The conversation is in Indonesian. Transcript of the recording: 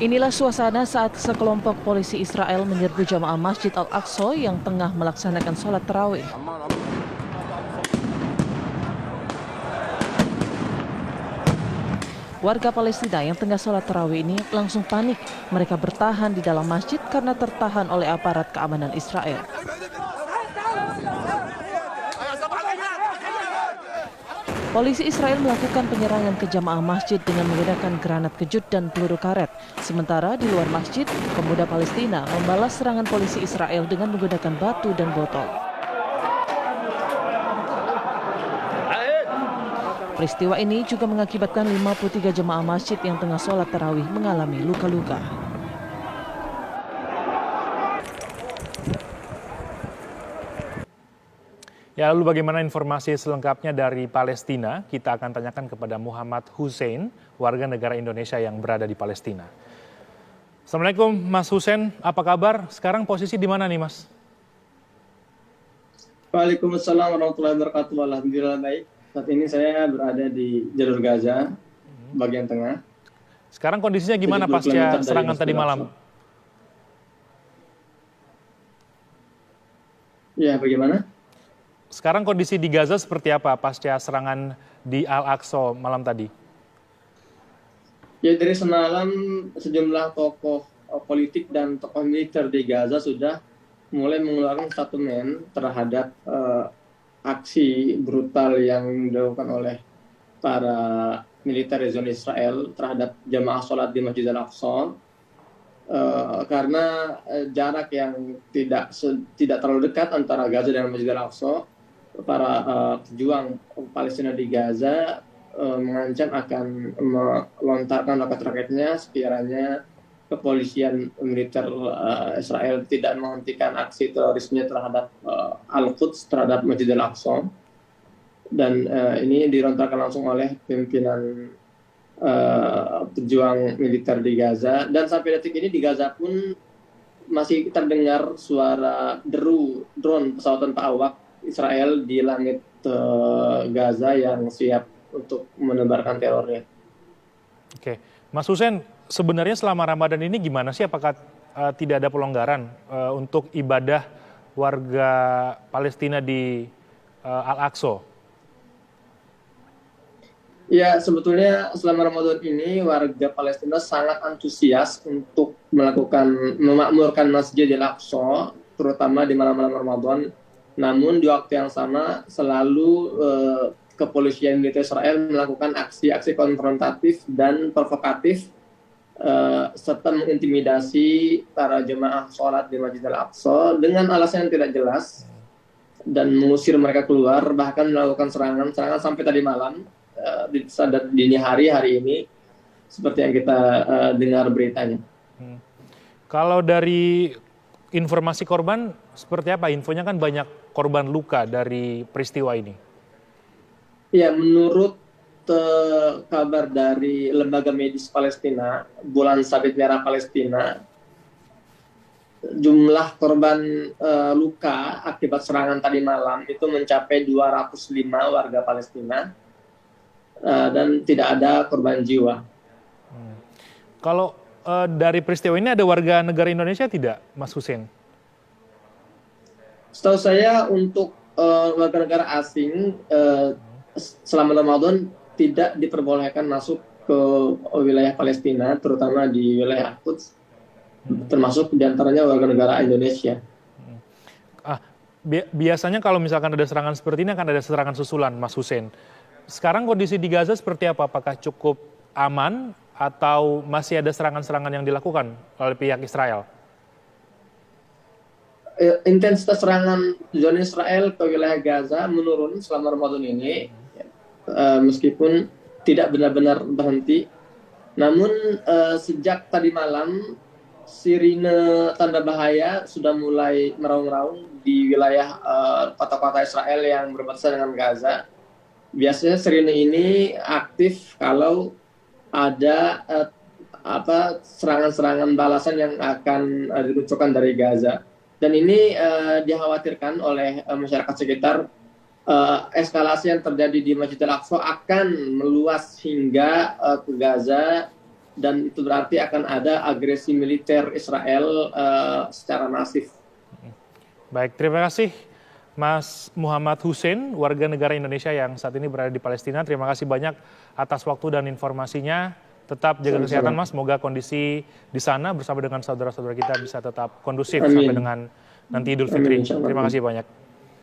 Inilah suasana saat sekelompok polisi Israel menyerbu jamaah Masjid Al-Aqsa yang tengah melaksanakan sholat tarawih. Warga Palestina yang tengah sholat tarawih ini langsung panik. Mereka bertahan di dalam masjid karena tertahan oleh aparat keamanan Israel. Polisi Israel melakukan penyerangan ke jamaah masjid dengan menggunakan granat kejut dan peluru karet. Sementara di luar masjid, pemuda Palestina membalas serangan polisi Israel dengan menggunakan batu dan botol. Peristiwa ini juga mengakibatkan 53 jemaah masjid yang tengah sholat tarawih mengalami luka-luka. Ya, lalu bagaimana informasi selengkapnya dari Palestina? Kita akan tanyakan kepada Muhammad Hussein, warga negara Indonesia yang berada di Palestina. Assalamualaikum Mas Hussein, apa kabar? Sekarang posisi di mana nih Mas? Waalaikumsalam warahmatullahi wabarakatuh. Alhamdulillah baik. Saat ini saya berada di jalur Gaza, bagian tengah. Sekarang kondisinya gimana pasca serangan tadi malam? Ya, bagaimana? Sekarang kondisi di Gaza seperti apa pasca serangan di Al-Aqsa malam tadi? Ya, dari semalam sejumlah tokoh politik dan tokoh militer di Gaza sudah mulai mengeluarkan statement terhadap aksi brutal yang dilakukan oleh para militer Israel terhadap jamaah sholat di Masjid Al-Aqsa karena jarak yang tidak terlalu dekat antara Gaza dan Masjid Al-Aqsa. Para pejuang Palestina di Gaza mengancam akan melontarkan roket-roketnya sekiranya kepolisian militer Israel tidak menghentikan aksi terorisme terhadap Al-Quds, terhadap Masjid Al-Aqsa. Dan ini dirontarkan langsung oleh pimpinan pejuang militer di Gaza. Dan sampai detik ini di Gaza pun masih terdengar suara deru drone pesawat tanpa awak Israel di langit Gaza yang siap untuk menebarkan terornya. Oke, Mas Hussein, sebenarnya selama Ramadan ini gimana sih? Apakah tidak ada pelonggaran untuk ibadah warga Palestina di Al-Aqsa? Ya, sebetulnya selama Ramadan ini warga Palestina sangat antusias untuk memakmurkan Masjid Al-Aqsa, terutama di malam-malam Ramadan. Namun di waktu yang sama selalu kepolisian militer Israel melakukan aksi-aksi konfrontatif dan provokatif serta mengintimidasi para jemaah sholat di Masjid Al-Aqsa dengan alasan yang tidak jelas dan mengusir mereka keluar, bahkan melakukan serangan sampai tadi malam di dini hari ini seperti yang kita dengar beritanya. Kalau dari informasi korban seperti apa? Infonya kan banyak korban luka dari peristiwa ini. Ya, menurut kabar dari Lembaga Medis Palestina, Bulan Sabit Merah Palestina, jumlah korban luka akibat serangan tadi malam itu mencapai 205 warga Palestina dan tidak ada korban jiwa. Kalau dari peristiwa ini ada warga negara Indonesia tidak, Mas Hussein? Setahu saya untuk warga negara asing selama Ramadan tidak diperbolehkan masuk ke wilayah Palestina, terutama di wilayah Al-Quds, termasuk diantaranya warga negara Indonesia. Biasanya kalau misalkan ada serangan seperti ini akan ada serangan susulan, Mas Hussein. Sekarang kondisi di Gaza seperti apa? Apakah cukup aman atau masih ada serangan-serangan yang dilakukan oleh pihak Israel? Intensitas serangan zona Israel ke wilayah Gaza menurun selama Ramadan ini, meskipun tidak benar-benar berhenti. Namun sejak tadi malam sirine tanda bahaya sudah mulai meraung-raung di wilayah kota-kota Israel yang berbatasan dengan Gaza. Biasanya sirine ini aktif kalau ada serangan-serangan balasan yang akan diluncurkan dari Gaza. Dan ini dikhawatirkan oleh masyarakat sekitar, eskalasi yang terjadi di Masjid Al-Aqsa akan meluas hingga ke Gaza dan itu berarti akan ada agresi militer Israel secara masif. Baik, terima kasih Mas Muhammad Hussein, warga negara Indonesia yang saat ini berada di Palestina. Terima kasih banyak atas waktu dan informasinya. Tetap jaga kesehatan Mas, semoga kondisi di sana bersama dengan saudara-saudara kita bisa tetap kondusif sampai dengan nanti Idul Fitri. Terima kasih banyak.